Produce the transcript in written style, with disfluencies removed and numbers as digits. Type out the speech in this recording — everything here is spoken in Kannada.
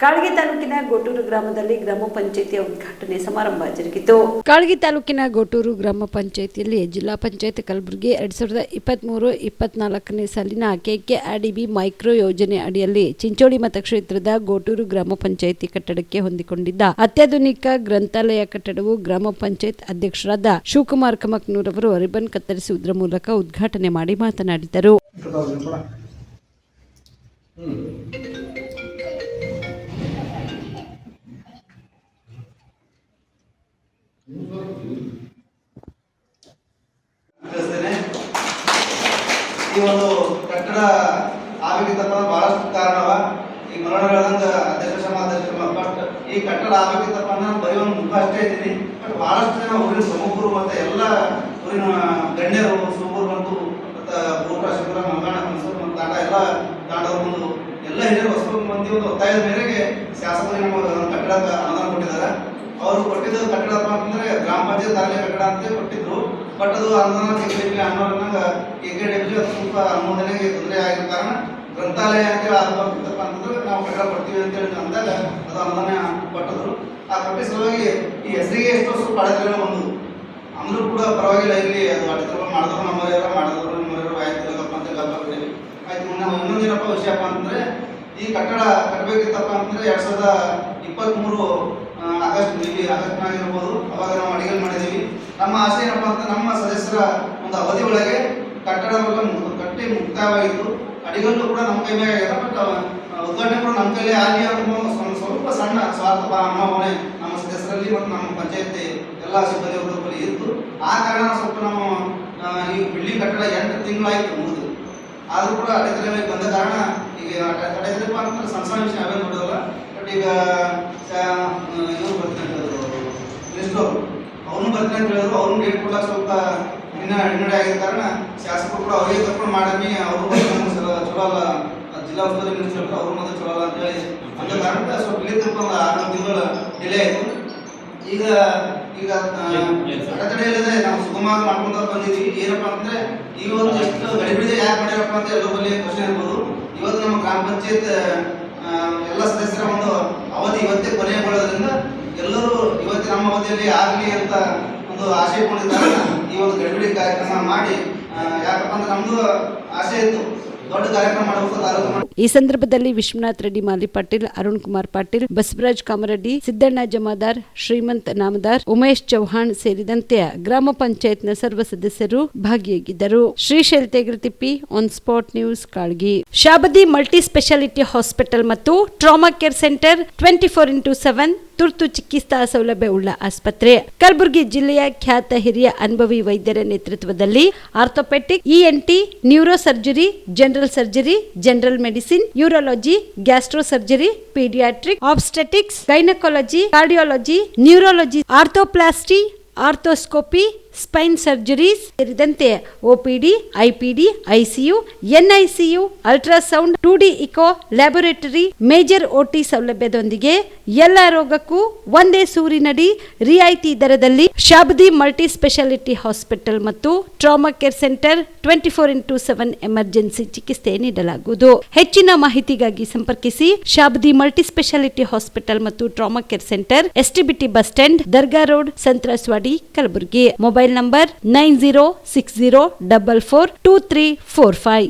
ಕಾಳಗಿ ತಾಲೂಕಿನ ಗೋಟೂರು ಗ್ರಾಮದಲ್ಲಿ ಗ್ರಾಮ ಪಂಚಾಯಿತಿಯ ಉದ್ಘಾಟನೆ ಸಮಾರಂಭ ಜರುಗಿತು. ಕಾಳಗಿ ತಾಲೂಕಿನ ಗೋಟೂರು ಗ್ರಾಮ ಪಂಚಾಯಿತಿಯಲ್ಲಿ ಜಿಲ್ಲಾ ಪಂಚಾಯತ್ ಕಲಬುರಗಿ 2023-24ನೇ ಸಾಲಿನ KKRDB ಮೈಕ್ರೋ ಯೋಜನೆ ಅಡಿಯಲ್ಲಿ ಚಿಂಚೋಳಿ ಮತಕ್ಷೇತ್ರದ ಗೋಟೂರು ಗ್ರಾಮ ಪಂಚಾಯಿತಿ ಕಟ್ಟಡಕ್ಕೆ ಹೊಂದಿಕೊಂಡಿದ್ದ ಅತ್ಯಾಧುನಿಕ ಗ್ರಂಥಾಲಯ ಕಟ್ಟಡವು ಗ್ರಾಮ ಪಂಚಾಯತ್ ಅಧ್ಯಕ್ಷರಾದ ಶಿವಕುಮಾರ್ ಕಮಕ್ನೂರ್ ಅವರು ರಿಬನ್ ಕತ್ತರಿಸುವುದರ ಮೂಲಕ ಉದ್ಘಾಟನೆ ಮಾಡಿ ಮಾತನಾಡಿದರು. ಈ ಒಂದು ಕಟ್ಟಡ ಆಗಬೇಕಿತ್ತಪ್ಪ ಬಹಳಷ್ಟು ಕಾರಣವ. ಈಗ ಮರಳದಂಗ ಅಧ್ಯಕ್ಷ ಬಟ್ ಈ ಕಟ್ಟಡ ಆಗಬೇಕಿತ್ತಪ್ಪ ನಾನು ಬರೀ ಒಂದು ಮುಖ ಅಷ್ಟೇ ಇದ್ದೀನಿ. ಬಟ್ ಬಹಳಷ್ಟು ಜನ ಊರಿನ ಪ್ರಮುಖರು ಮತ್ತೆ ಎಲ್ಲ ಊರಿನ ಗಣ್ಯರು ಸೂಬೂರು ಬಂತು ಮತ್ತು ಗೋಪುರ ಶಿವರ ಮಂಗಣ ಮನ್ಸೂರು ಮತ್ತು ತಾಂಡ ಎಲ್ಲ ತಾಂಡವ್ರು ಬಂದು ಎಲ್ಲ ಹಿರಿಯರು ಹೊಸ ಮಂದಿ ಒಂದು ಒತ್ತಾಯದ ಮೇರೆಗೆ ಶಾಸಕರು ನಮ್ಮ ಕಟ್ಟಡಕ್ಕೆ ಅನುದಾನ ಕೊಟ್ಟಿದ್ದಾರೆ. ಅವರು ಕೊಟ್ಟಿದ್ದ ಕಟ್ಟಡಪ್ಪ ಅಂತಂದ್ರೆ ಗ್ರಾಮ ಪಂಚಾಯತ್ ಕಾರ್ಯ ಕಟ್ಟಡ ಅಂತ ಕೊಟ್ಟಿದ್ರು. ಬಟ್ ಅದು ಅನುದಾನ KKDB ಅನ್ನೋದ್ರಂಗ KKDB ಅದು ಸ್ವಲ್ಪ ಅನುಮೋದನೆಗೆ ತೊಂದರೆ ಆಗಿರೋ ಕಾರಣ ಗ್ರಂಥಾಲಯ ಅಂತೇಳಿ ಆಗಬೇಕಿತ್ತಪ್ಪ ಅಂತಂದ್ರೆ ನಾವು ಕಟ್ಟಡ ಕೊಡ್ತೀವಿ ಅಂತೇಳಿ ಅಂದಾಗ ಅದು ಅನುದಾನ ಕೊಟ್ಟಿದ್ರು. ಆ ಕೊಟ್ಟಿದ್ದ ಸಲುವಾಗಿ ಈ ಹೆಸರಿಗೆ ಎಷ್ಟೋ ಸ್ವಲ್ಪ ಅಡೆತಡೆಗಳು ಬಂದು ಅಂದ್ರೂ ಕೂಡ ಪರವಾಗಿಲ್ಲ, ಇಲ್ಲಿ ಅದು ಅಡೆತಡೆಗಳು ಮಾಡಿದವರು ನಮ್ಮವರ ಮಾಡಿದವರು ನಿಮ್ಮವರು ಆಯ್ತು ಅಂತ ಗಬ್ಬಾಗ್ತೀವಿ. ಆಯ್ತು. ಇನ್ನೊಂದೇನಪ್ಪ ವಿಷಯಪ್ಪ ಅಂತಂದ್ರೆ ಈ ಕಟ್ಟಡ ಕಟ್ಟಬೇಕಿತ್ತಪ್ಪ ಅಂತಂದ್ರೆ 2023 ಆಗಸ್ಟ್ನಾಗಿರ್ಬೋದು, ಅವಾಗ ನಾವು ಅಡಿಗೆ ಮಾಡಿದ್ದೀವಿ. ನಮ್ಮ ಆಸೆ ಏನಪ್ಪ ಅಂತ ನಮ್ಮ ಸದಸ್ಯರ ಒಂದು ಅವಧಿ ಒಳಗೆ ಕಟ್ಟಡವೆಲ್ಲ ಕಟ್ಟಿ ಮುಕ್ತಾಯವಾಗಿತ್ತು. ಅಡಿಗಲ್ಲು ಕೂಡ ನಮ್ಮ ಕೈ ಮೇಲೆ ಆಗಿದೆ. ಬಟ್ ಉದ್ಘಾಟನೆ ಕೂಡ ನಮ್ಮ ಕೈಲೇ ಆಗಲಿ ಅನ್ನೋ ಸ್ವಲ್ಪ ಸಣ್ಣ ಸ್ವಾರ್ಥ ಭಾವನೆ ನಮ್ಮ ಸದಸ್ಯರಲ್ಲಿ ಮತ್ತು ನಮ್ಮ ಪಂಚಾಯತಿ ಎಲ್ಲ ಸಿಬ್ಬಂದಿ ವರ್ಗದಲ್ಲಿ ಇತ್ತು. ಆ ಕಾರಣ ಸ್ವಲ್ಪ ನಮ್ಮ ಈ ಬಿಲ್ಡಿಂಗ್ ಕಟ್ಟಡ 8 ತಿಂಗಳಾಯಿತು ಮುಗಿದು. ಆದರೂ ಕೂಡ ಅಡೆತಡೆಗಳಿಗೆ ಬಂದ ಕಾರಣ ಈಗ ಅಡೆತಡೆಪ್ಪ ಅಂತಂದ್ರೆ ಸಣ್ಣ ಸಣ್ಣ ವಿಷಯ ಅವೇ ನೋಡೋಲ್ಲ. ಬಟ್ ಈಗ ಇವರು ಬರ್ತೀನಿ ಅಂತ ಹೇಳಿದ್ರು, ಅವ್ರನ್ನೂ ಬರ್ತೀನಿ ಅಂತ ಹೇಳಿದ್ರು. ಅವ್ರನ್ನ ಡೇಟ್ ಕೊಡಕ್ಕೆ ಸ್ವಲ್ಪ ಹಿನ್ನಡೆ ಆಗಿದ ಕಾರಣ ಶಾಸಕರು ಕೂಡ ಅವರಿಗೆ ಕರ್ಕೊಂಡು ಮಾಡಮ್ಮಿ ಅವರು ಚಲೋ ಅಲ್ಲ, ಜಿಲ್ಲಾ ಉಸ್ತುವಾರಿ ಮಿನಿಸ್ಟರ್ ಅವ್ರ ಮುಂದೆ ಚಲೋ ಅಲ್ಲ ಅಂತ ಹೇಳಿ ಅಂದ ಕಾರಣಕ್ಕೆ ಸ್ವಲ್ಪ ಇಲ್ಲಿ ತನಕ ಒಂದು 6 ತಿಂಗಳು ಡಿಲೇ ಆಯಿತು. ಈಗ ಅಡೆತಡೆ ಇಲ್ಲದೆ ನಾವು ಸುಗಮವಾಗಿ ಮಾಡ್ಕೊಂತ ಬಂದಿದ್ದೀವಿ. ಏನಪ್ಪ ಅಂತಂದ್ರೆ ಈ ಒಂದು ಎಷ್ಟು ಗಡಿಬಿಡಿದೆ ಯಾಕೆ ಮಾಡ್ಯಾರಪ್ಪ ಅಂತ ಎಲ್ಲರ ಬಳಿ ಕ್ವಶನ್ ಇರ್ಬೋದು. ಇವತ್ತು ನಮ್ಮ ಗ್ರಾಮ ಪಂಚಾಯತ್ ಎಲ್ಲ ಸದಸ್ಯರ ಒಂದು ಅವಧಿ ಇವತ್ತೇ ಕೊನೆಗೊಳ್ಳೋದ್ರಿಂದ ಎಲ್ಲರೂ ಇವತ್ತು ನಮ್ಮ ಅವಧಿಯಲ್ಲಿ ಆಗಲಿ ಅಂತ ಒಂದು ಆಶೆ ಇಟ್ಕೊಂಡಿದ್ದಾರೆ. ಈ ಒಂದು ಗಡಿಬಿಡಿ ಕಾರ್ಯಕ್ರಮ ಮಾಡಿ ಯಾಕಪ್ಪ ಅಂದ್ರೆ ನಮ್ದು ಆಸೆ ಇತ್ತು ದೊಡ್ಡ ಕಾರ್ಯಕ್ರಮ ಮಾಡಬೇಕು. ಈ ಸಂದರ್ಭದಲ್ಲಿ ವಿಶ್ವನಾಥ್ ರೆಡ್ಡಿ ಮಾಲಿ ಪಾಟೀಲ್, ಅರುಣ್ ಕುಮಾರ್ ಪಾಟೀಲ್, ಬಸವರಾಜ್ ಕಾಮರೆಡ್ಡಿ, ಸಿದ್ದಣ್ಣ ಜಮಾದಾರ್, ಶ್ರೀಮಂತ್ ನಾಮದಾರ್, ಉಮೇಶ್ ಚೌಹಾಣ್ ಸೇರಿದಂತೆ ಗ್ರಾಮ ಪಂಚಾಯತ್ನ ಸರ್ವ ಸದಸ್ಯರು ಭಾಗಿಯಾಗಿದ್ದರು. Shrishail Tegratippi, on spot news, Kalagi. Shabadi multi speciality hospital ಮತ್ತು ಟ್ರಾಮಾ ಕೇರ್ ಸೆಂಟರ್ 24x7 ತುರ್ತು ಚಿಕಿತ್ಸಾ ಸೌಲಭ್ಯ ಉಳ್ಳ ಆಸ್ಪತ್ರೆ. ಕಲಬುರಗಿ ಜಿಲ್ಲೆಯ ಖ್ಯಾತ ಹಿರಿಯ ಅನುಭವಿ ವೈದ್ಯರ ನೇತೃತ್ವದಲ್ಲಿ orthopaedic, ENT, neuro surgery, general surgery, general medicine, urology, gastro surgery, paediatric, obstetrics, gynaecology, cardiology, neurology, arthroplasty, arthroscopy, spine surgeries ಸೇರಿದಂತೆ OPD, IPD, ICU, NICU, ultrasound, 2D echo, laboratory, major OT ಸೌಲಭ್ಯದೊಂದಿಗೆ ಎಲ್ಲ ರೋಗಕ್ಕೂ ಒಂದೇ ಸೂರಿನಡಿ ರಿಯಾಯಿತಿ ದರದಲ್ಲಿ ಶಾಬದಿ ಮಲ್ಟಿ ಸ್ಪೆಷಾಲಿಟಿ ಹಾಸ್ಪಿಟಲ್ ಮತ್ತು trauma care centre 24x7 emergency ಚಿಕಿತ್ಸೆ ನೀಡಲಾಗುವುದು. ಹೆಚ್ಚಿನ ಮಾಹಿತಿಗಾಗಿ ಸಂಪರ್ಕಿಸಿ ಶಾಬದಿ ಮಲ್ಟಿ ಸ್ಪೆಷಾಲಿಟಿ ಹಾಸ್ಪಿಟಲ್ ಮತ್ತು trauma care centre, STBT bus stand, Dargah road, ಸಂತ್ರಸ್ವಾಡಿ, Kalaburagi. Mobile number 9060442345.